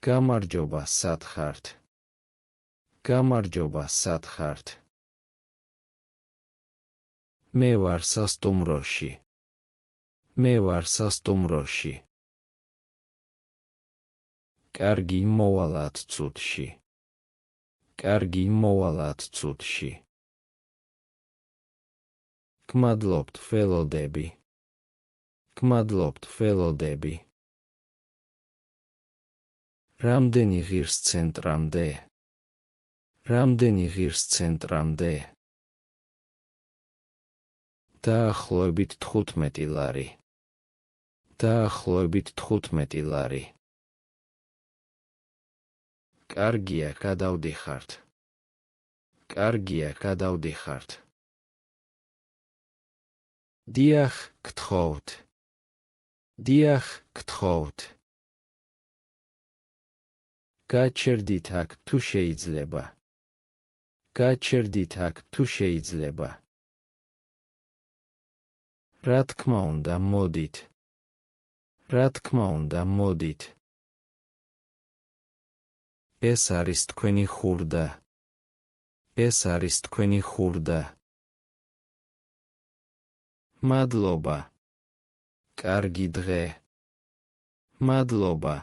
გამარჯობა სად ხართ? გამარჯობა სად ხართ? მე ვარ სასტუმროში. მე ვარ სასტუმროში. კარგი მოვალად ცუდში. კარგი მოვალად ცუდში. გმადლობთ ველოდები. გმადლობთ ველოდები. რამდენი ღირს ცენტრამდე? რამდენი ღირს ცენტრამდე? დაახლოებით 15 ლარი. დაახლოებით 15 ლარი. კარგია, გადავდიხართ. კარგია, გადავდიხართ. დიახ, გთხოვთ. დიახ, გთხოვთ. გაჩერდით აქ თუ შეიძლება. გაჩერდით აქ თუ შეიძლება. რა თქმა უნდა, მოდით. რა თქმა უნდა, მოდით. ეს არის თქვენი ხურდა. ეს არის თქვენი ხურდა. მადლობა. კარგი დღე. მადლობა.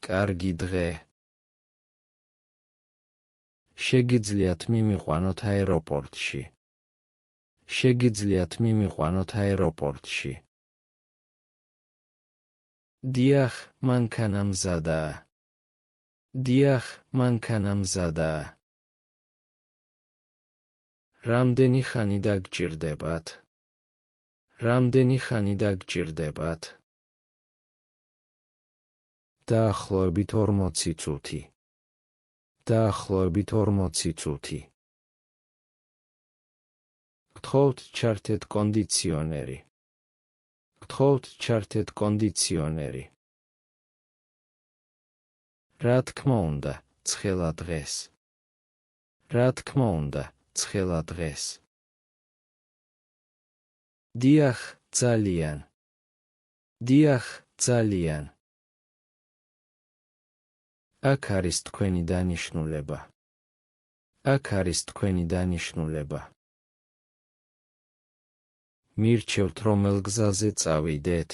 კარგი დღე. შეგიძლიათ მიმიყვანოთ აეროპორტში. შეგიძლიათ მიმიყვანოთ აეროპორტში. დიახ, მანქანა მზადაა. დიახ, მანქანა მზადაა. რამდენი ხანი დაგჭირდებათ? რამდენი ხანი დაგჭირდებათ? დაახლოებით 40 წუთი. დაახლოებით 40 წუთი. გთხოვთ ჩართეთ კონდიციონერი. გთხოვთ ჩართეთ კონდიციონერი. რა თქმა უნდა, ცხელა დღეს. რა თქმა უნდა, ცხელა დღეს. დიახ, ძალიან. დიახ, ძალიან. აქ არის თქვენი დანიშნულება. აქ არის თქვენი დანიშნულება. მირჩევთ რომელ გზაზე წავიდეთ.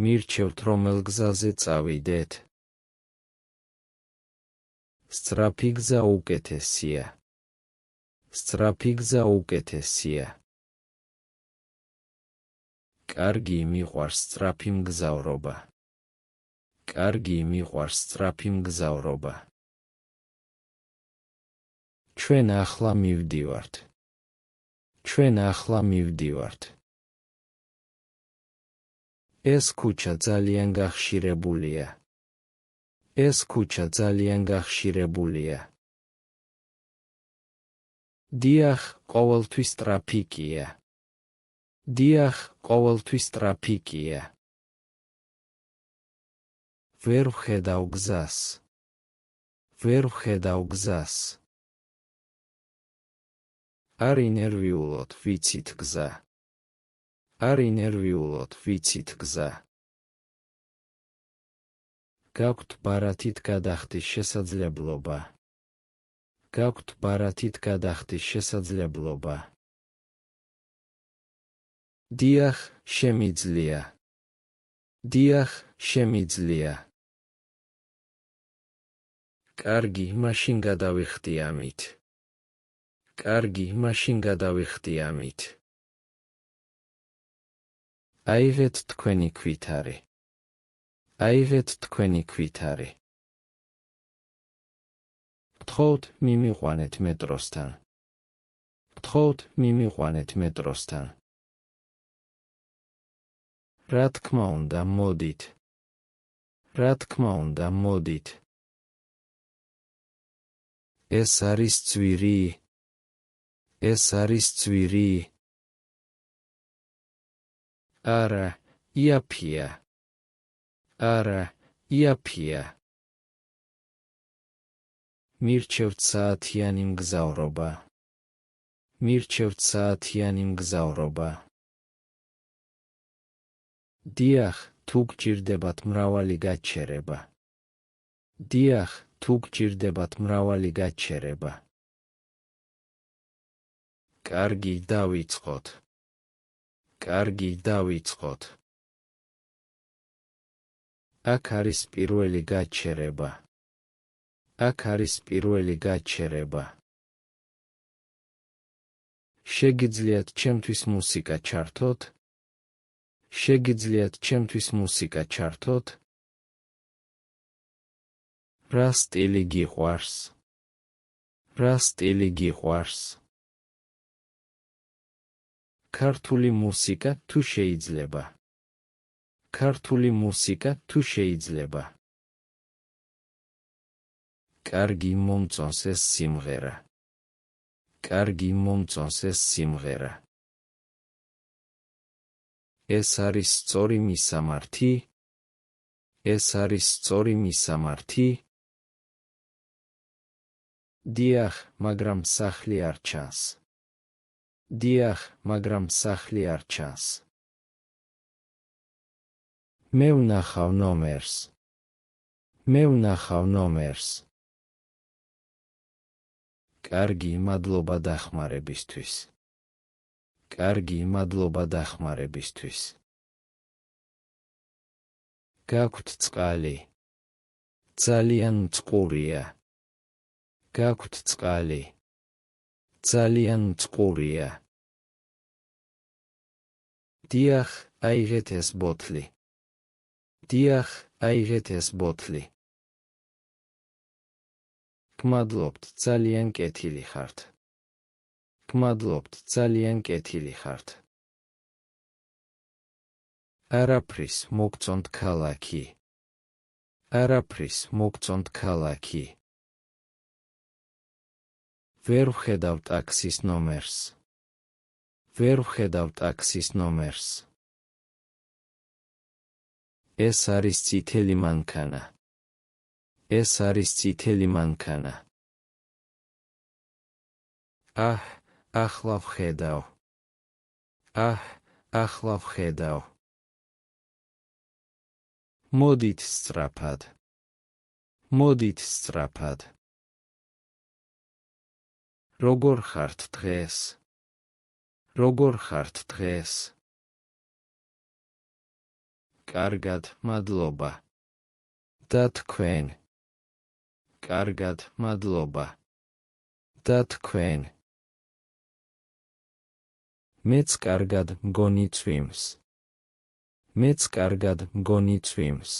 მირჩევთ რომელ გზაზე წავიდეთ. სწრაფი გზა უკეთესია. სწრაფი გზა უკეთესია. კარგი მიყვარს სწრაფი მგზავრობა. კარგი მიყვარს სწრაფი მგზავრობა. ჩვენ ახლა მივდივართ. ჩვენ ახლა მივდივართ. ეს ქუჩა ძალიან გახშირებულია. ეს ქუჩა ძალიან გახშირებულია. დიახ, ყოველთვის ტრაფიკია. დიახ, ყოველთვის ტრაფიკია. ვერ ვხედავ გზას. ვერ ვხედავ გზას. არ ინერვიულოთ, ვიცით გზა. არ ინერვიულოთ, ვიცით გზა. გაქვთ ბარათით გადახდის შესაძლებლობა. გაქვთ ბარათით გადახდის შესაძლებლობა. დიახ, შემიძლია. დიახ, შემიძლია. კარგი, მაშინ გადავიხდი ამით. კარგი, მაშინ გადავიხდი ამით. აიღეთ თქვენი ქვითარი. აიღეთ თქვენი ქვითარი. გთხოვთ, მიმიყვანეთ მეტროსთან. გთხოვთ, მიმიყვანეთ მეტროსთან. რა თქმა უნდა, მოდით. რა თქმა უნდა, მოდით. ეს არის ძვირი. ეს არის ძვირი. არა, იაფია. არა, იაფია. მირჩევთ საათიანი მგზავრობა. მირჩევთ საათიანი მგზავრობა. დიახ, თუ გჭირდებათ მრავალი გაჩერება. დიახ, თუ გჭირდებათ მრავალი გაჩერება. კარგი, დავიწყოთ. კარგი, დავიწყოთ. აქ არის პირველი გაჩერება. აქ არის პირველი გაჩერება. შეგიძლიათ ჩემთვის მუსიკა ჩართოთ? შეგიძლიათ ჩემთვის მუსიკა ჩართოთ? რა სტილი გიყვარს? რა სტილი გიყვარს? ქართული მუსიკა თუ შეიძლება? ქართული მუსიკა თუ შეიძლება? კარგი, მომწონს ეს სიმღერა. კარგი, მომწონს ეს სიმღერა. ეს არის სწორი მისამართი? ეს არის სწორი მისამართი? დიახ, მაგრამ სახლი არ ჩანს. დიახ, მაგრამ სახლი არ ჩანს. მე ვნახავ ნომერს. მე ვნახავ ნომერს. კარგი, მადლობა დახმარებისთვის. კარგი, მადლობა დახმარებისთვის. გაქვთ წყალი? ძალიან მწყურია. გაქვთ წყალი? ძალიან მწყურია. დიახ, აიღეთ ეს ბოთლი. დიახ, აიღეთ ეს ბოთლი. გმადლობთ, ძალიან კეთილი ხართ. გმადლობთ, ძალიან კეთილი ხართ. არაფრის, მოგწონთ ქალაქი. არაფრის, მოგწონთ ქალაქი. ვერ ვხედავ ტაქსის ნომერს. ვერ ვხედავ ტაქსის ნომერს. ეს არის წითელი მანქანა. ეს არის წითელი მანქანა. აჰ, ახლა ვხედავ. აჰ, ახლა ვხედავ. მოდით სწრაფად. მოდით სწრაფად. როგორ ხართ დღეს? როგორ ხართ დღეს? კარგად, მადლობა. და თქვენ? კარგად, მადლობა. და თქვენ? მეც კარგად მგონი წვიმს. მეც კარგად მგონი წვიმს.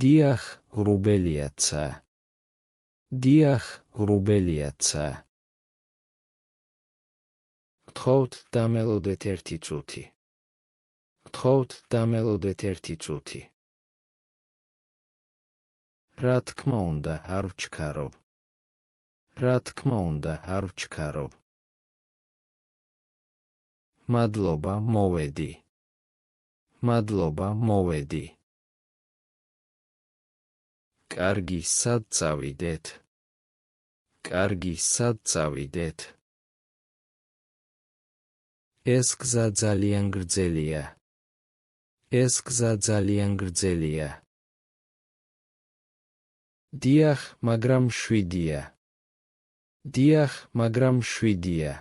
დიახ, ღრუბელიაცა. დიახ, ღრუბელიაცა. გთხოვთ, დამელოდეთ ერთი წუთი. გთხოვთ, დამელოდეთ ერთი წუთი. რა თქმა უნდა, არ ვჩქარობ. რა თქმა უნდა, არ ვჩქარობ. მადლობა, მოვედი. მადლობა, მოვედი. კარგი, სად წავიდეთ? კარგი, სად წავიდეთ? ეს გზა ძალიან გრძელია. ეს გზა ძალიან გრძელია. დიახ, მაგრამ შვიდია. დიახ, მაგრამ შვიდია.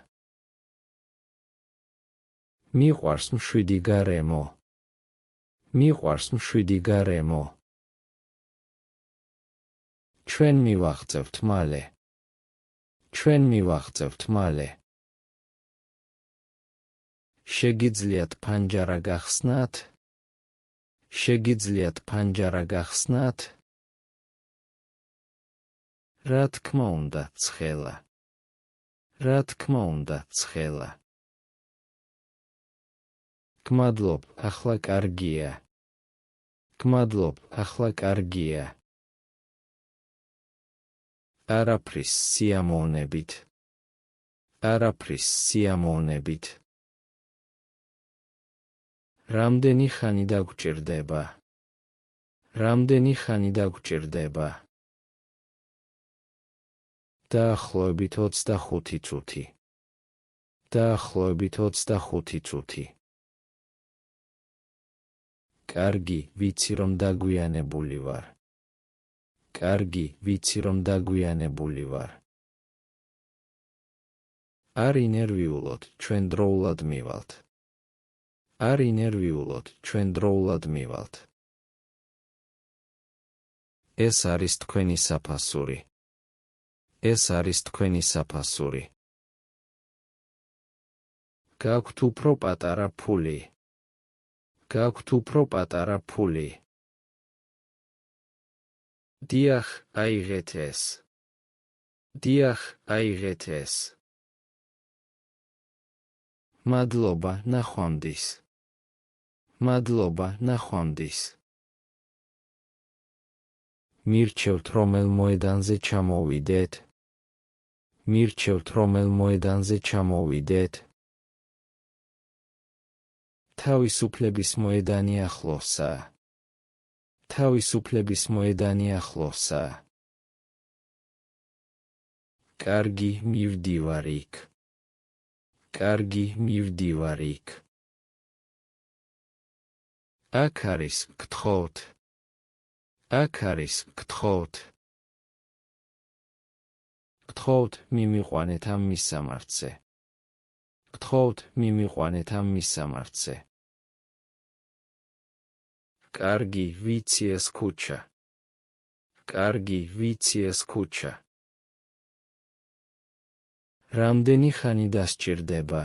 მიყვარს მშვიდი გარემო. მიყვარს მშვიდი გარემო. ჩვენ მივაღწევთ მალე. ჩვენ მივაღწევთ მალე. შეგიძლიათ ფანჯარა გახსნათ? შეგიძლიათ ფანჯარა გახსნათ? რა თქმა უნდა, ცხელა. რა თქმა უნდა, ცხელა. გმადლობ, ახლა კარგია. გმადლობ, ახლა კარგია. არაფრის, სიამოვნებით. არაფრის, სიამოვნებით. რამდენი ხანი დაგჭირდება? რამდენი ხანი დაგჭირდება? დაახლოებით 25 წუთი. დაახლოებით 25 წუთი. კარგი, ვიცი რომ დაგვიანებული ვარ. კარგი, ვიცი რომ დაგვიანებული ვარ. არ ინერვიულოთ, ჩვენ დროულად მივალთ. არ ინერვიულოთ, ჩვენ დროულად მივალთ. ეს არის თქვენი საფასური. ეს არის თქვენი საფასური. გაქვთ უფრო პატარა ფული. გაქვთ უფრო პატარა ფული. დიახ, აიღეთ ეს. დიახ, აიღეთ ეს. მადლობა, ნახვამდის. მადლობა, ნახვამდის. მირჩევთ რომელ მოედანზე ჩამოვიდეთ. მირჩევთ რომელ მოედანზე ჩამოვიდეთ. თავისუფლების მოედანი ახლოსაა. თავისუფლების მოედანი ახლოსაა. კარგი, მივდივარ იქ. კარგი, მივდივარ იქ. აქ არის, გთხოვთ. აქ არის, გთხოვთ. გთხოვთ, მიმიყვანეთ ამ მისამართზე. გთხოვთ, მიმიყვანეთ ამ მისამართზე. კარგი, ვიცი ეს ქუჩა. კარგი, ვიცი ეს ქუჩა. რამდენი ხანი დასჭირდება?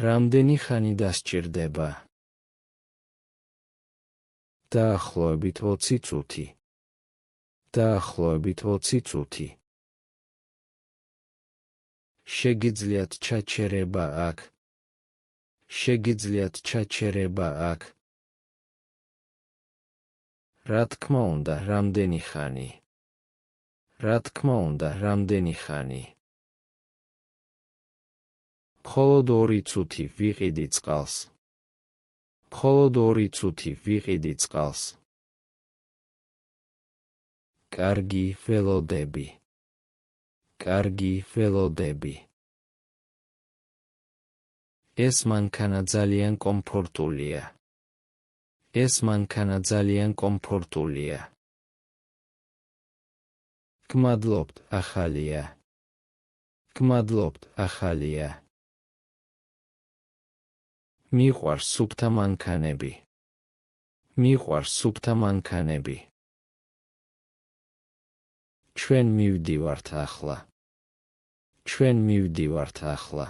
რამდენი ხანი დასჭირდება? დაახლოებით 20 წუთი. დაახლოებით 20 წუთი. შეგიძლიათ ჩაჩერება აქ. შეგიძლიათ ჩაჩერება აქ. რა თქმა უნდა, რამდენი ხანი? რა თქმა უნდა, რამდენი ხანი? მხოლოდ 2 წუთი ვიყიდი წყალს. მხოლოდ 2 წუთი ვიყიდი წყალს. კარგი, ველოდები. კარგი, ველოდები. ეს მანქანა ძალიან კომფორტულია. ეს მანქანა ძალიან კომფორტულია. გმადლობთ, ახალია. გმადლობთ, ახალია. მიყვარს სუფთა მანქანები. მიყვარს სუფთა მანქანები. ჩვენ მივდივართ ახლა. ჩვენ მივდივართ ახლა.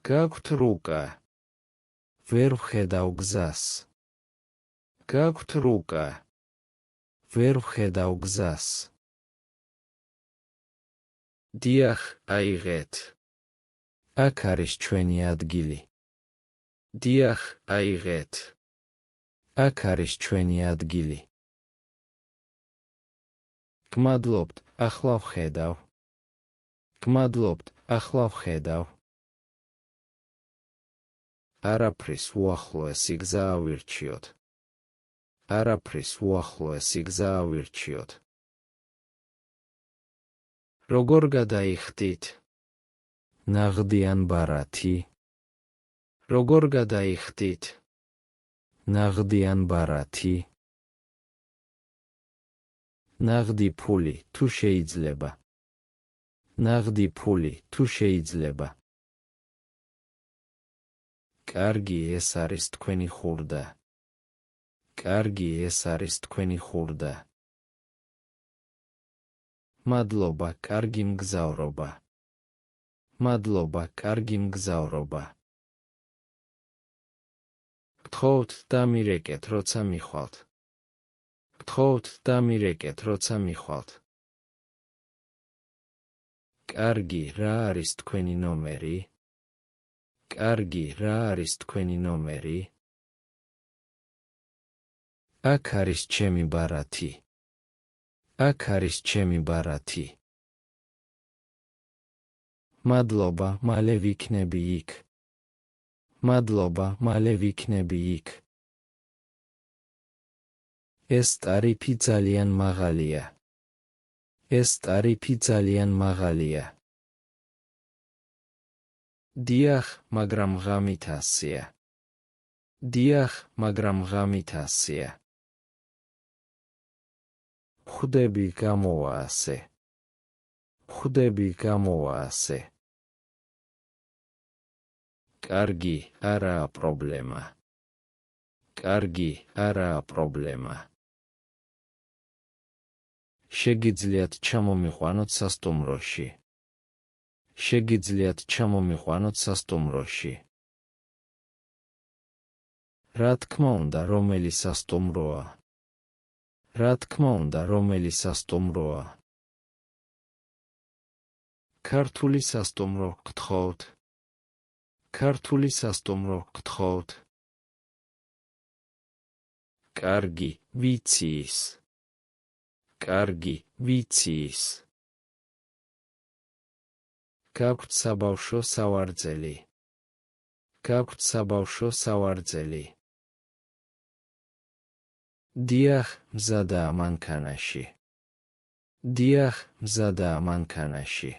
გაქვთ რუკა. ვერ ვხედავ გზას. გაქვთ რუკა. ვერ ვხედავ გზას. დიახ, აიღეთ. აქ არის ჩვენი ადგილი. დიახ, აიღეთ. აქ არის ჩვენი ადგილი. გმადლობთ, ახლა ვხედავ. გმადლობთ, ახლა ვხედავ. არაფრის უახლოესი გზა ავირჩიოთ. არაფრის უახლოესი გზა ავირჩიოთ. როგორ გადაიხდით? ნაღდი ან ბარათი? როგორ გადაიხდით? ნაღდი ან ბარათი? ნაღდი ფული, თუ შეიძლება. ნაღდი ფული, თუ შეიძლება. კარგი, ეს არის თქვენი ხურდა. კარგი, ეს არის თქვენი ხურდა. მადლობა, კარგი მგზავრობა. მადლობა, კარგი მგზავრობა. გთხოვთ, დამირეკეთ, როცა მიხვალთ. გთხოვთ, დამირეკეთ, როცა მიხვალთ. კარგი, რა არის თქვენი ნომერი? კარგი, რა არის თქვენი ნომერი? აქ არის ჩემი ბარათი. აქ არის ჩემი ბარათი. მადლობა, მალე ვიქნები იქ. მადლობა, მალე ვიქნები იქ. ეს ტარიფი ძალიან მაღალია. ეს ტარიფი ძალიან მაღალია. დიახ, მაგრამ ღამით 100-ია. დიახ, მაგრამ ღამით ასეა. ხვდები, გამოვა ასე. ხვდები, გამოვა ასე. კარგი, არაა პრობლემა. კარგი, არაა პრობლემა. შეგიძლიათ ჩამომიყვანოთ სასტუმროში. შეგიძლიათ ჩამომიყვანოთ სასტუმროში. რა თქმა უნდა, რომელი სასტუმროა? რა თქმა უნდა, რომელი სასტუმროა? ქართული სასტუმრო გთხოვთ. ქართული სასტუმრო გთხოვთ. კარგი, ვიცი ის. კარგი, ვიცი ის. გაქვთ საბავშვო სავარძელი. გაქვთ საბავშვო სავარძელი. დიახ, მზადაა მანქანაში. დიახ, მზადაა მანქანაში.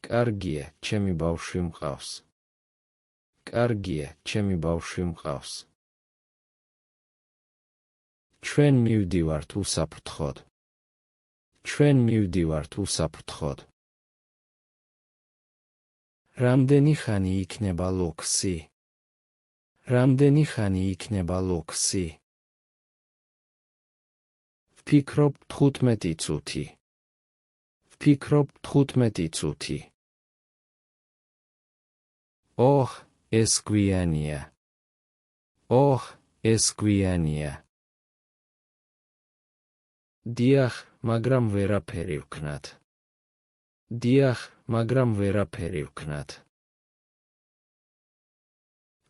კარგია, ჩემი ბავშვი მყავს. კარგია, ჩემი ბავშვი მყავს. ჩვენ მივდივართ უსაფრთხოდ. ჩვენ მივდივართ უსაფრთხოდ. რამდენი ხანი იქნება ლოქსი? რამდენი ხანი იქნება ლოქსი? ვფიქრობ 15 წუთი. ვფიქრობ 15 წუთი. ოხ, ეს გვიანია. ოხ, ეს გვიანია. დიახ, მაგრამ ვერაფერი ვქნათ. დიახ, მაგრამ ვერაფერი ვქნათ.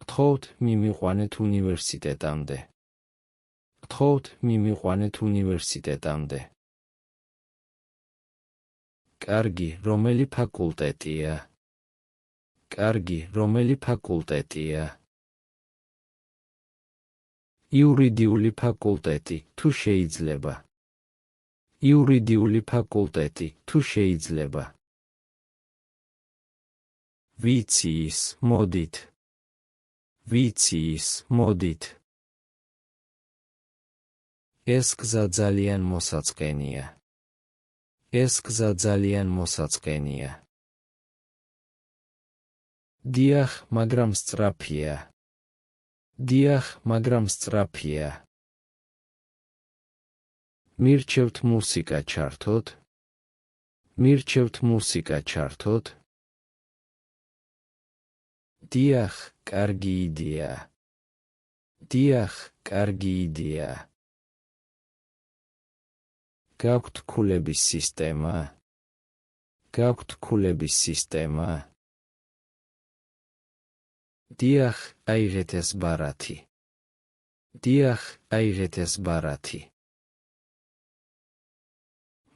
გთხოვთ, მიმიყვანეთ უნივერსიტეტამდე. გთხოვთ, მიმიყვანეთ უნივერსიტეტამდე. კარგი, რომელი ფაკულტეტია? კარგი, რომელი ფაკულტეტია? იურიდიული ფაკულტეტი, თუ შეიძლება. იურიდიული ფაკულტეტი, თუ შეიძლება. ვიცი ის, მოდით. ვიცი ის, მოდით. ეს გზა ძალიან მოსაწყენია. ეს გზა ძალიან მოსაწყენია. დიახ, მაგრამ სწრაფია. დიახ, მაგრამ სწრაფია. მირჩევთ მუსიკა ჩართოთ. მირჩევთ მუსიკა ჩართოთ. დიახ, კარგი იდეა. დიახ, კარგი იდეა. გაქვთ ქულების სისტემა? გაქვთ ქულების სისტემა? დიახ, აიღეთ ეს ბარათი. დიახ, აიღეთ ეს ბარათი.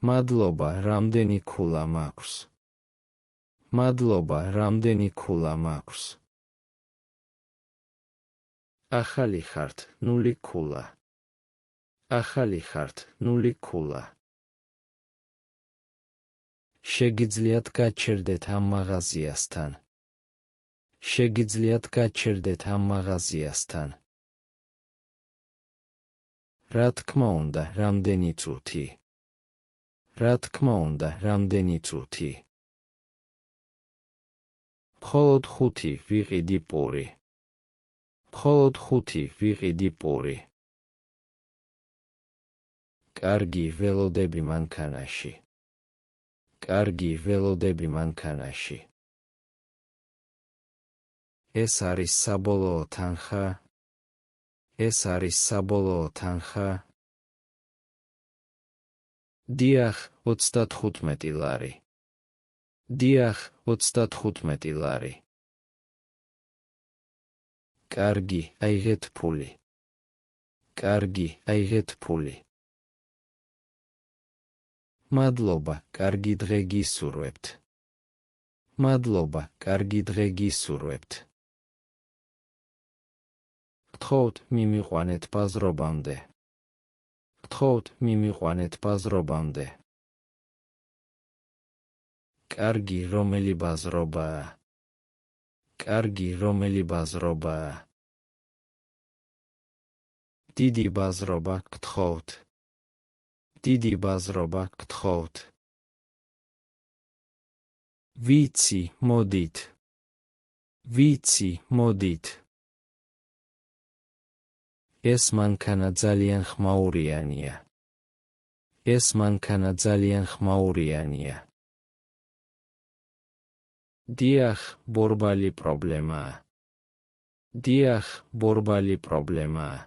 მადლობა, რამდენი ქულა მაქვს? მადლობა, რამდენი ქულა მაქვს? ახალი ხართ, 0 ქულა. ახალი ხართ, 0 ქულა. შეგიძლიათ გაჩერდეთ ამ მაღაზიასთან. შეგიძლიათ გაჩერდეთ ამ მაღაზიასთან. რა თქმა უნდა, რამდენი წუთი? რა თქმა უნდა, რამდენი წუთი? მხოლოდ 5 ვიყიდი პური. მხოლოდ 5 ვიყიდი პური. კარგი, ველოდები მანქანაში. კარგი, ველოდები მანქანაში. ეს არის საბოლოო თანხა? ეს არის საბოლოო თანხა? დიახ, 35 ლარი. დიახ, 35 ლარი. კარგი, აიღეთ ფული. კარგი, აიღეთ ფული. მადლობა, კარგი დღე გისურვებთ. მადლობა, კარგი დღე გისურვებთ. გთხოვთ, მიმიყვანეთ ბაზრობამდე. გთხოვთ, მიმიყვანეთ ბაზრობამდე. კარგი, რომელი ბაზრობაა? კარგი რომელი ბაზრობაა? დიდი ბაზრობა გთხოვთ. დიდი ბაზრობა გთხოვთ. ვიცი, მოდით. ვიცი, მოდით. ეს მანქანა ძალიან ხმაურიანია. ეს მანქანა ძალიან ხმაურიანია. დიახ, ბორბალი პრობლემაა. დიახ, ბორბალი პრობლემაა.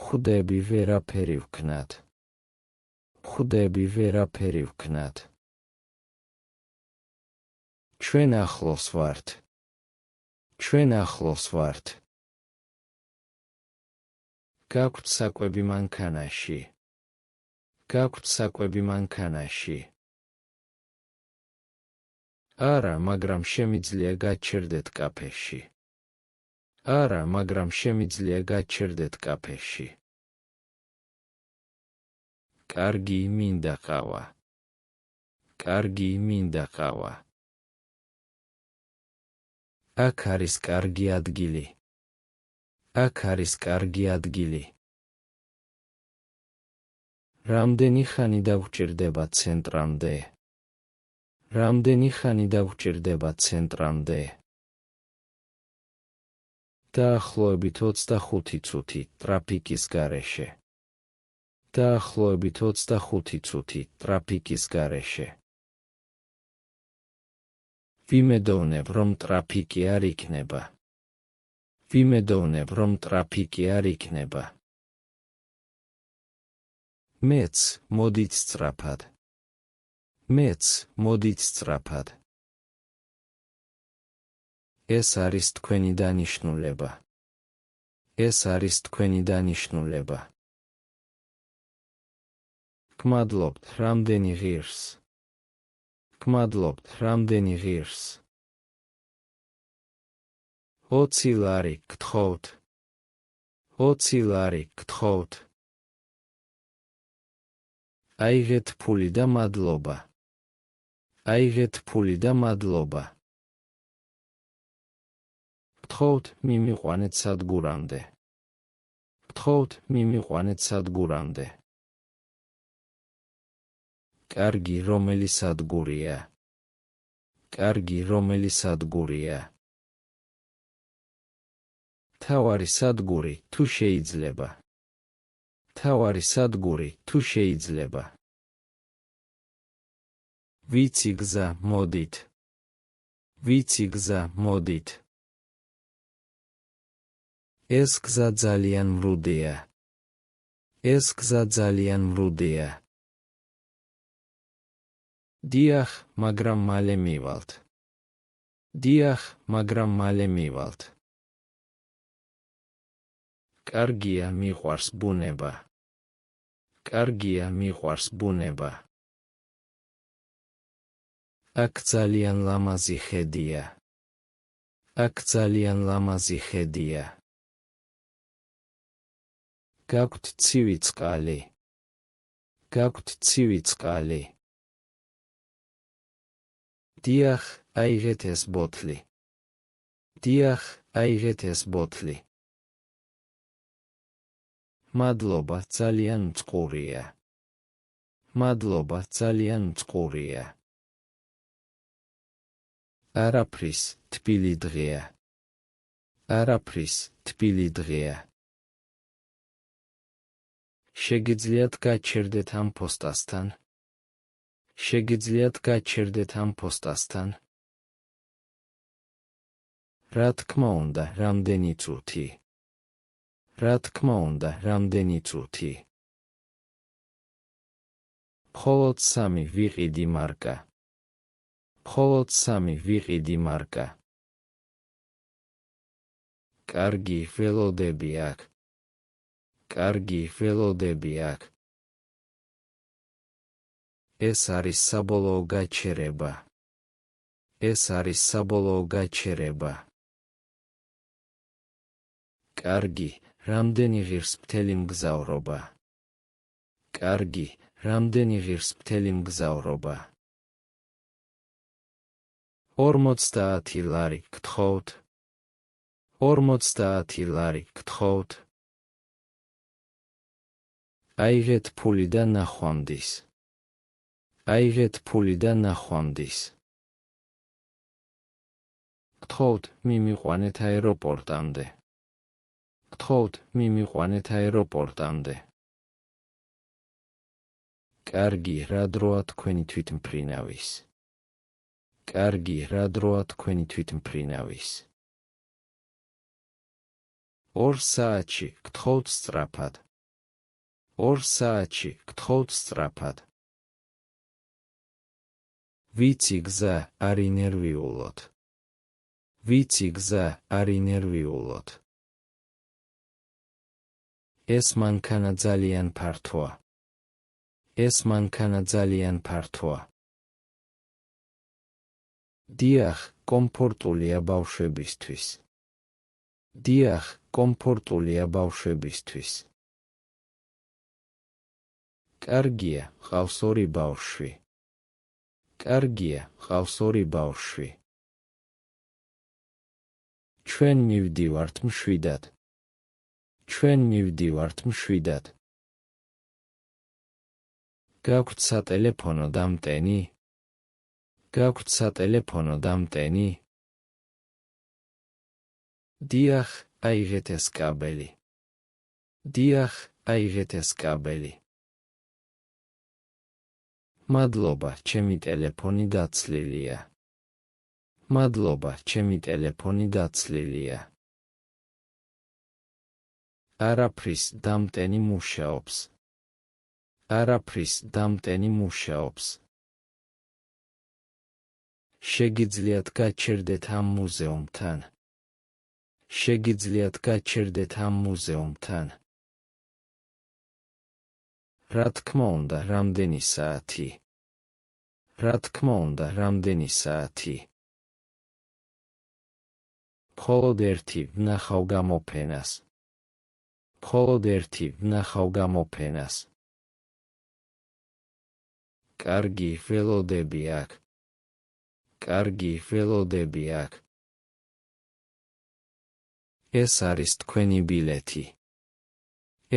ხვდები ვერაფერი ვქნათ. ხვდები ვერაფერი ვქნათ. ჩვენ ახლოს ვართ. ჩვენ ახლოს ვართ. გაქვთ საკვები მანქანაში. გაქვთ საკვები მანქანაში. არა, მაგრამ შემიძლია გაჩერდეთ კაფეში. არა, მაგრამ შემიძლია გაჩერდეთ კაფეში. კარგი, მინდა ყავა. კარგი, მინდა ყავა. აქ არის კარგი ადგილი. აქ არის კარგი ადგილი. რამდენი ხანი დაგვჭირდება ცენტრამდე? რამდენი ხანი დაგვჭირდება ცენტრამდე? დაახლოებით 25 წუთი ტრაფიკის გარეშე. დაახლოებით 25 წუთი ტრაფიკის გარეშე. ვიმედოვნებ, რომ ტრაფიკი არ იქნება. ვიმედოვნებ, რომ ტრაფიკი არ იქნება. მეც, მოდით სწრაფად. მეც, მოდით სწრაფად. ეს არის თქვენი დანიშნულება. ეს არის თქვენი დანიშნულება. გმადლობთ, რამდენი ღირს. გმადლობთ, რამდენი ღირს. 20 ლარი გთხოვთ. 20 ლარი გთხოვთ. აიღეთ ფული და მადლობა. აიღეთ ფული და მადლობა. გთხოვთ, მიმიყვანეთ სადგურამდე. გთხოვთ, მიმიყვანეთ სადგურამდე. კარგი, რომელი სადგურია? კარგი, რომელი სადგურია? მთავარი სადგური, თუ შეიძლება. მთავარი სადგური, თუ შეიძლება. ვიცი გზა, მოდით. ვიცი გზა, მოდით. ეს გზა ძალიან მრუდეა. ეს გზა ძალიან მრუდეა. დიახ, მაგრამ მალე მივალთ. დიახ, მაგრამ მალე მივალთ. კარგია, მიყვარს ბუნება. კარგია, მიყვარს ბუნება. აქ ძალიან ლამაზი ხედია. აქ ძალიან ლამაზი ხედია. გაქვთ ცივი წყალი. გაქვთ ცივი წყალი. დიახ, აიღეთ ეს ბოთლი. დიახ, აიღეთ ეს ბოთლი. მადლობა, ძალიან მწყურია. მადლობა, ძალიან მწყურია. არაფრის, თბილი დღეა. არაფრის, თბილი დღეა. შეგიძლიათ გაჩერდეთ ამ პოსტასთან? შეგიძლიათ გაჩერდეთ ამ პოსტასთან? რა თქმა უნდა, რამდენი წუთი? რა თქმა უნდა, რამდენი წუთი? მხოლოდ 3 ვიყიდი მარკა. მხოლოდ 3 ვიყიდი მარკა. კარგი, ველოდები აქ. კარგი, ველოდები აქ. ეს არის საბოლოო გაჩერება. ეს არის საბოლოო გაჩერება. კარგი, რამდენი ღირს მთელი მგზავრობა. კარგი, რამდენი ღირს მთელი მგზავრობა. 50 ლარი გთხოვთ. 50 ლარი გთხოვთ. აიღეთ ფული და ნახვამდის. აიღეთ ფული და ნახვამდის. გთხოვთ, მიმიყვანეთ აეროპორტამდე. გთხოვთ, მიმიყვანეთ აეროპორტამდე. კარგი, რა დროა თქვენი თვითმფრინავის? კარგი, რა დროა თქვენი თვითმფრინავის? 2 საათში, გთხოვთ სწრაფად. 2 საათში, გთხოვთ სწრაფად. ვიცი გზა, არ ინერვიულოთ. ვიცი გზა, არ ინერვიულოთ. ეს მანქანა ძალიან ფართოა. ეს მანქანა ძალიან ფართოა. დიახ, კომფორტულია ბავშვებისთვის. დიახ, კომფორტულია ბავშვებისთვის. კარგია, ყავს 2 ბავშვი. კარგია, ყავს 2 ბავშვი. ჩვენ მივდივართ მშვიდად. ჩვენ მივდივართ მშვიდად. გაქვთ სატელეფონო დამტენი? გაქვთ სატელეფონო დამტენი? დიახ, აიღეთ ეს კაბელი. დიახ, აიღეთ ეს კაბელი. მადლობა, ჩემი ტელეფონი დაცლილია. მადლობა, ჩემი ტელეფონი დაცლილია. არაფრის დამტენი მუშაობს. არაფრის დამტენი მუშაობს. შეგიძლიათ გაჩერდეთ ამ მუზეუმთან. შეგიძლიათ გაჩერდეთ ამ მუზეუმთან. რა თქმა უნდა, რამდენი საათი? რა თქმა უნდა, რამდენი საათი? მხოლოდ ერთი ვნახავ გამოფენას. მხოლოდ ერთი ვნახავ გამოფენას. კარგი ველოდები აქ. კარგი ველოდები აქ. ეს არის თქვენი ბილეთი.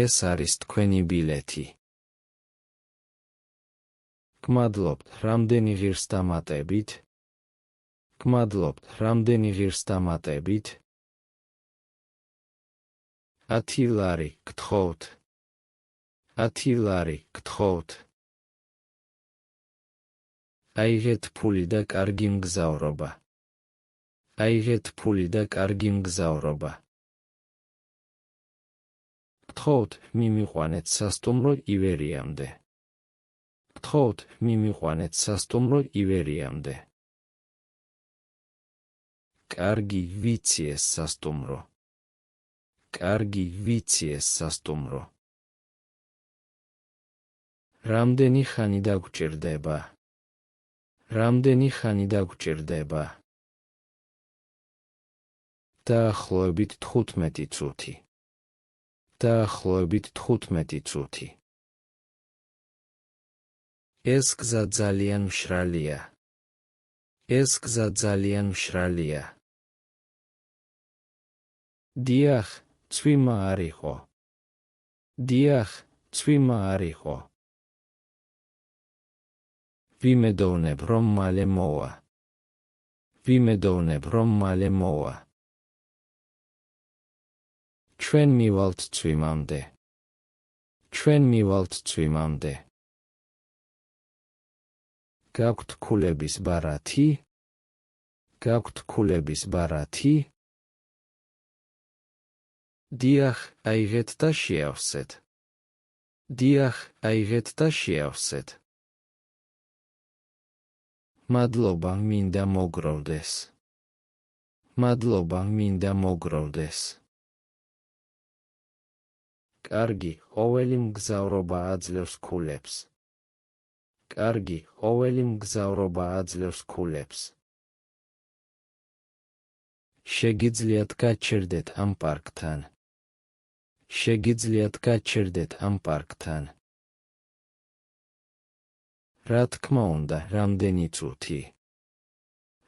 ეს არის თქვენი ბილეთი. გმადლობთ, რამდენი ღირს დამატებით? გმადლობთ, რამდენი ღირს დამატებით? 10 ლარი გთხოვთ. 10 ლარი გთხოვთ. აიღეთ ფული და კარგი მგზავრობა. აიღეთ ფული და კარგი მგზავრობა. გთხოვთ, მიმიყვანეთ სასტუმრო ივერიამდე. გთხოვთ, მიმიყვანეთ სასტუმრო ივერიამდე. კარგი, ვიცი ეს სასტუმრო. კარგი, ვიცი ეს სასტუმრო. რამდენი ხანი დაგჭირდება? რამდენი ხანი დაგჭირდება? დაახლოებით 15 წუთი. დაახლოებით 15 წუთი. ეს გზა ძალიან მშრალია. ეს გზა ძალიან მშრალია. დიახ, წვიმა არ იყო. დიახ, წვიმა არ იყო. ვიმედოვნებ, რომ მალე მოვა. ვიმედოვნებ, რომ მალე მოვა. ჩვენ მივალთ წვიმამდე. ჩვენ მივალთ წვიმამდე. გაქვთ ქულების ბარათი? გაქვთ ქულების ბარათი? დიახ, აიღეთ და შეავსეთ. დიახ, აიღეთ და შეავსეთ. მადლობა, მინდა მოგროვდეს. მადლობა, მინდა მოგროვდეს. კარგი, ყოველი მგზავრობა აძლევს ქულებს. კარგი, ყოველი მგზავრობა აძლევს ქულებს. შეგიძლიათ გაჩერდეთ ამ პარკთან. შეგიძლიათ გაჩერდეთ ამ პარკთან. რა თქმა უნდა, რამდენი წუთი?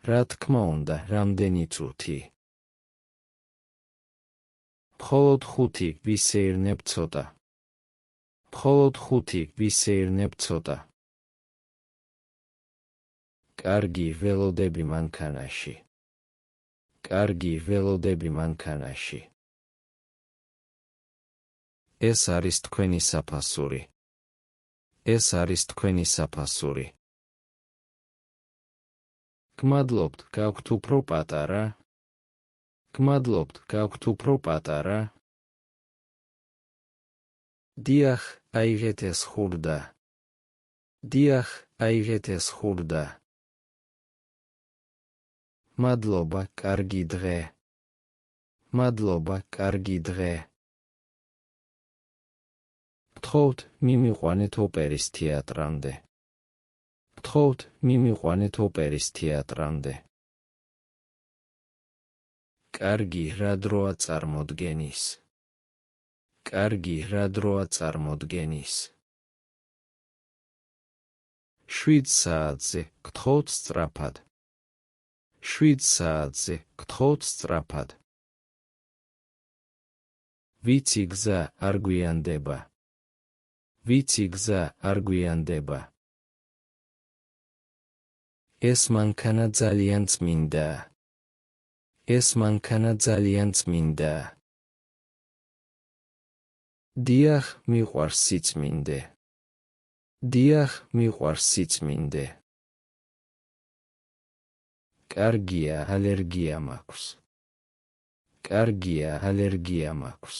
რა თქმა უნდა, რამდენი წუთი? მხოლოდ 5, ვისეირნებ ცოტა. მხოლოდ 5, ვისეირნებ ცოტა. კარგი, ველოდები მანქანაში. კარგი, ველოდები მანქანაში. ეს არის თქვენი საფასური. ეს არის თქვენი საფასური. გმადლობთ, გაქვთ უფრო პატარა? გმადლობთ, გაქვთ უფრო პატარა? დიახ, აიღეთ ეს ხურდა. დიახ, აიღეთ ეს ხურდა. მადლობა, კარგი დღე. მადლობა, კარგი დღე. გთხოვთ, მიმიყვანეთ ოპერის თეატრამდე. გთხოვთ, მიმიყვანეთ ოპერის თეატრამდე. კარგი, რა დროა წარმოდგენის? კარგი, რა დროა წარმოდგენის? 7 საათზე, გთხოვთ სწრაფად. 7 საათზე, გთხოვთ სწრაფად. ვიცი გზა არ გვიანდება. ვიცი გზა არ გვიანდება. ეს მანქანა ძალიან წმინდაა. ეს მანქანა ძალიან წმინდაა. დიახ, მიყვარს სიწმინდე. დიახ, მიყვარს სიწმინდე. კარგია, ალერგია მაქვს. კარგია, ალერგია მაქვს.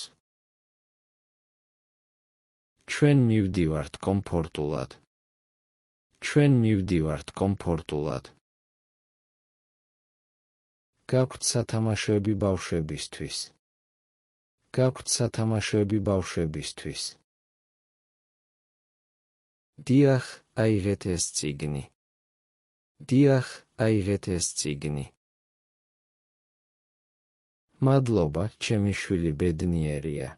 ჩვენ მივდივართ კომფორტულად. ჩვენ მივდივართ კომფორტულად. გაქვთ სათამაშოები ბავშვებისთვის. გაქვთ სათამაშოები ბავშვებისთვის. დიახ, აიღეთ ეს წიგნი. დიახ, აიღეთ ეს წიგნი. მადლობა, ჩემი შვილი ბედნიერია.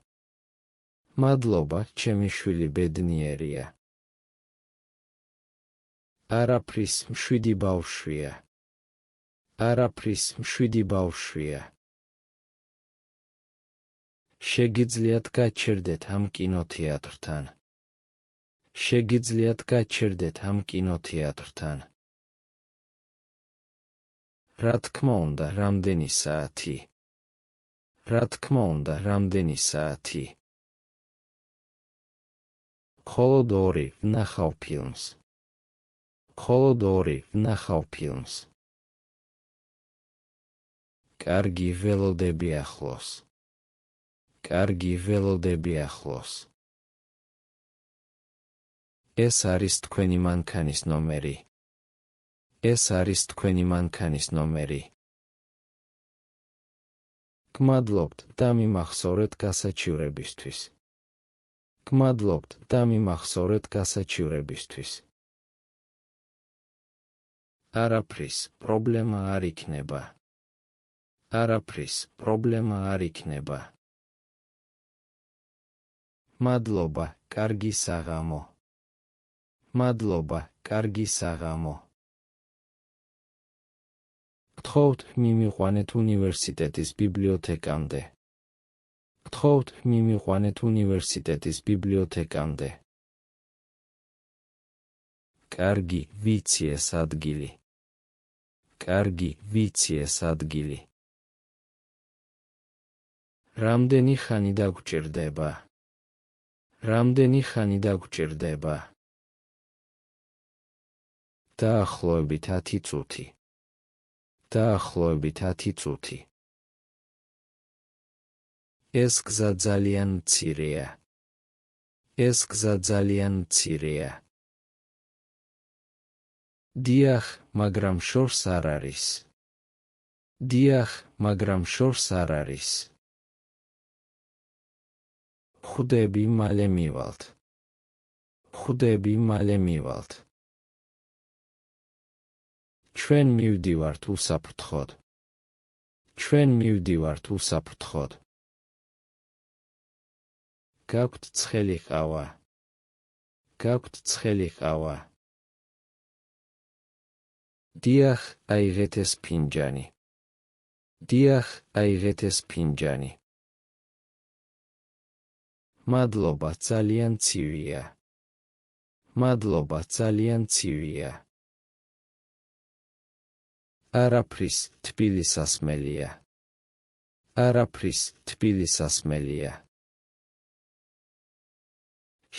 მადლობა, ჩემი შვილი ბედნიერია. არაფრის, მშვიდი ბავშვია. არაფრის, მშვიდი ბავშვია. შეგიძლიათ გაჩერდეთ ამ კინოთეატრთან. შეგიძლიათ გაჩერდეთ ამ კინოთეატრთან. რა თქმა უნდა, რამდენი საათი? რა თქმა უნდა, რამდენი საათი? მხოლოდ 2, ვნახავ ფილმს. მხოლოდ 2, ვნახავ ფილმს. კარგი, ველოდები ახლოს. კარგი, ველოდები ახლოს. ეს არის თქვენი მანქანის ნომერი. ეს არის თქვენი მანქანის ნომერი. გმადლობთ და მიმახსოვრეთ გასაჩივრებისთვის. გმადლობთ და მიმახსოვრეთ გასაჩივრებისთვის. არაფრის, პრობლემა არ იქნება. არაფრის, პრობლემა არ იქნება. მადლობა, კარგი საღამო. მადლობა, კარგი საღამო. გთხოვთ, მიმიყვანეთ უნივერსიტეტის ბიბლიოთეკამდე. გთხოვთ, მიმიყვანეთ უნივერსიტეტის ბიბლიოთეკამდე. კარგი, ვიცი ეს ადგილი. კარგი, ვიცი ეს ადგილი. რამდენი ხანი დაგჭირდება? რამდენი ხანი დაგჭირდება? დაახლოებით 10 წუთი. დაახლოებით 10 წუთი. ეს გზა ძალიან მცირეა. ეს გზა ძალიან მცირეა. დიახ, მაგრამ შორს არ არის. დიახ, მაგრამ შორს არ არის. ხვდები, მალე მივალთ. ხვდები, მალე მივალთ. ჩვენ მივდივართ უსაფრთხოდ. ჩვენ მივდივართ უსაფრთხოდ. გაქვთ ცხელი ყავა. გაქვთ ცხელი ყავა. დიახ, აიღეთ ეს ფინჯანი. დიახ, აიღეთ ეს ფინჯანი. მადლობა, ძალიან ცივია. მადლობა, ძალიან ცივია. არაფრის, თბილი სასმელია. არაფრის, თბილი სასმელია.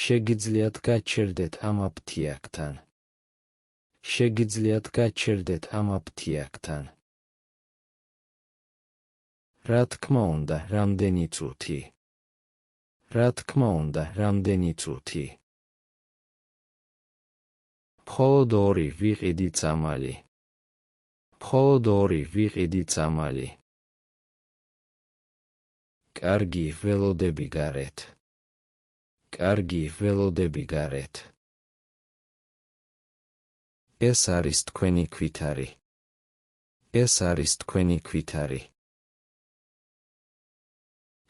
შეგიძლიათ გაჩერდეთ ამ აფთიაქთან. შეგიძლიათ გაჩერდეთ ამ აფთიაქთან. რა თქმა უნდა, რამდენი წუთი. რა თქმა უნდა, რამდენი წუთი. მხოლოდ 2 ვიყიდი წამალი. მხოლოდ 2 ვიყიდი წამალი. კარგი, ველოდები გარეთ. კარგი, ველოდები გარეთ. ეს არის თქვენი ქვითარი. ეს არის თქვენი ქვითარი.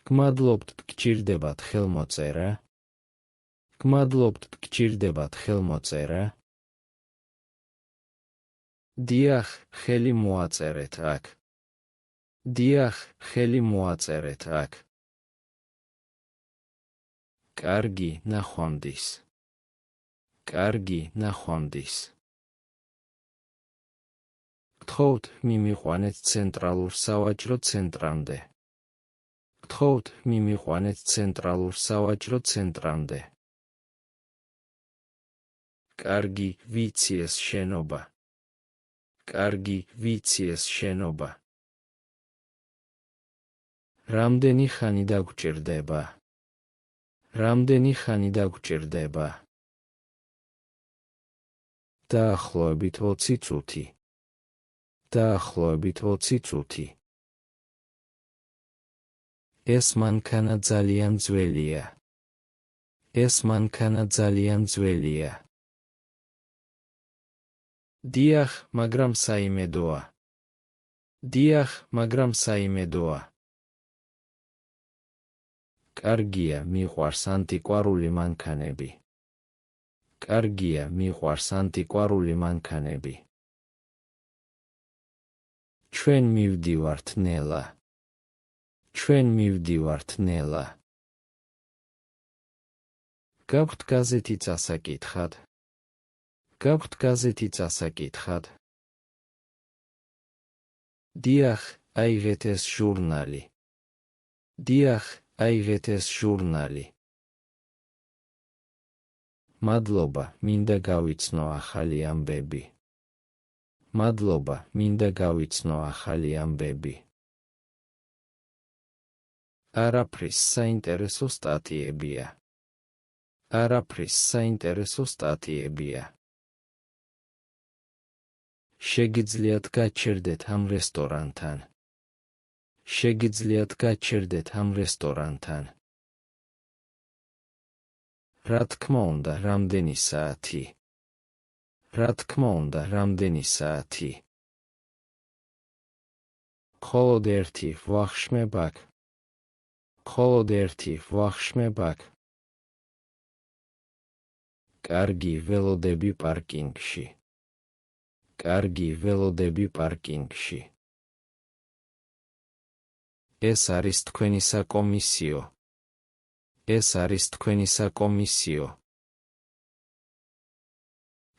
გმადლობთ, გჭირდებათ ხელმოწერა. გმადლობთ, გჭირდებათ ხელმოწერა. დიახ, ხელი მოაწერეთ აქ. დიახ, ხელი მოაწერეთ აქ. კარგი, ნახვამდის. კარგი, ნახვამდის. გთხოვთ, მიმიყვანეთ ცენტრალურ სავაჭრო ცენტრამდე. გთხოვთ, მიმიყვანეთ ცენტრალურ სავაჭრო ცენტრამდე. კარგი, ვიცი ეს შენობა. კარგი, ვიცი ეს შენობა. რამდენი ხანი დაგჭირდება? რამდენი ხანი დაგჭირდება? დაახლოებით 20 წუთი. დაახლოებით 20 წუთი. ეს მანქანა ძალიან ძველია. ეს მანქანა ძალიან ძველია. დიახ, მაგრამ საიმედოა. დიახ, მაგრამ საიმედოა. კარგია, მიყვარს ანტიკვარული მანქანები. კარგია, მიყვარს ანტიკვარული მანქანები. ჩვენ მივდივართ ნელა. ჩვენ მივდივართ ნელა. გაქვთ გაზეთი წასაკითხად? გაქვთ გაზეთი წასაკითხად? დიახ, აიღეთ ეს ჟურნალი. დიახ, აიღეთ ეს ჟურნალი. მადლობა, მინდა გავიცნო ახალი ამბები. მადლობა, მინდა გავიცნო ახალი ამბები. არაფრის საინტერესო სტატიებია. არაფრის საინტერესო სტატიებია. შეგიძლიათ გაჩერდეთ ამ რესტორანთან. შეგიძლიათ გაჩერდეთ ამ რესტორანთან. რა თქმა უნდა, რამდენი საათი. რა თქმა უნდა, რამდენი საათი. მხოლოდ ერთი ვახშმებ აქ. მხოლოდ ერთი ვახშმებ აქ. კარგი, ველოდები პარკინგში. კარგი, ველოდები პარკინგში. ეს არის თქვენი საკომისიო. ეს არის თქვენი საკომისიო.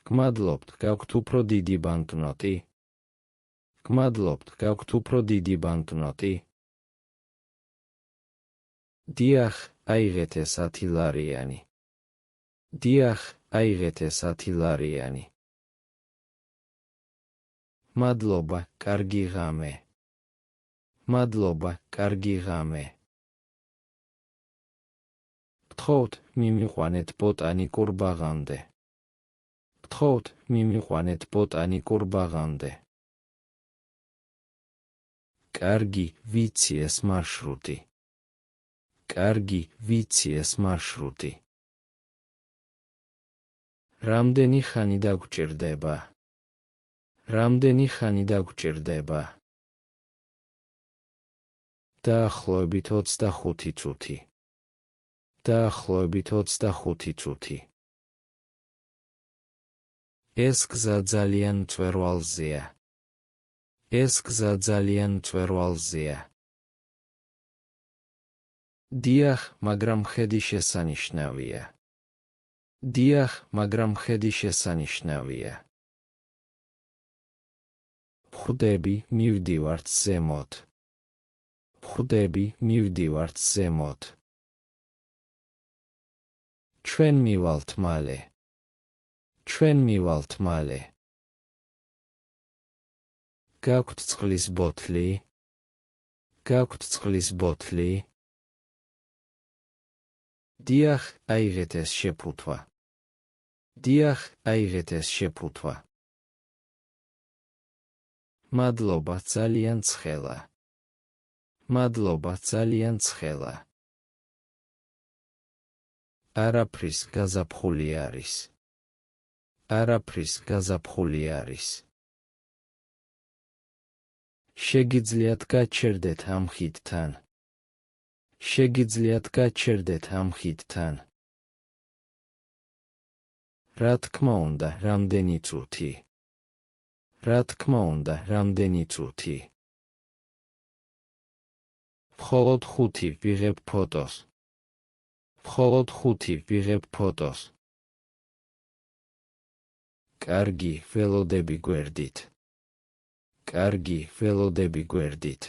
გმადლობთ, გაქვთ უფრო დიდი ბანკნოტი? გმადლობთ, გაქვთ უფრო დიდი ბანკნოტი? დიახ, აიღეთ ეს 10 ლარიანი. დიახ, აიღეთ ეს 10 ლარიანი. მადლობა, კარგი ღამე. მადლობა, კარგი ღამე. გთხოვთ, მიმიყვანეთ ბოტანიკურ ბაღამდე. გთხოვთ, მიმიყვანეთ ბოტანიკურ ბაღამდე. კარგი, ვიცი ეს მარშრუტი. კარგი, ვიცი ეს მარშრუტი. რამდენი ხანი დაგჭირდება? რამდენი ხანი დაგჭირდება? დაახლოებით 25 წუთი. დაახლოებით 25 წუთი. ეს გზა ძალიან მწვერვალზეა. ეს გზა ძალიან მწვერვალზეა. დიახ, მაგრამ ხედი შესანიშნავია. დიახ, მაგრამ ხედი შესანიშნავია. ხვდები, მივდივართ ზემოთ. ხვდები, მივდივართ ზემოთ. ჩვენ მივალთ მალე. ჩვენ მივალთ მალე. გაქვთ წყლის ბოთლი? გაქვთ წყლის ბოთლი? დიახ, აიღეთ ეს შეფუთვა. დიახ, აიღეთ ეს შეფუთვა. მადლობა, ძალიან ცხელა. მადლობა, ძალიან ცხელა. არაფრის გაზაფხული არის. არაფრის გაზაფხული არის. შეგიძლიათ გაჩერდეთ ამ ხიდთან. შეგიძლიათ გაჩერდეთ ამ ხიდთან. რა თქმა უნდა, რამდენი წუთი. რა თქმა უნდა, რამდენი წუთი. მხოლოდ 5 ვიღებ ფოტოს. მხოლოდ 5 ვიღებ ფოტოს. კარგი, ველოდები გვერდით. კარგი, ველოდები გვერდით.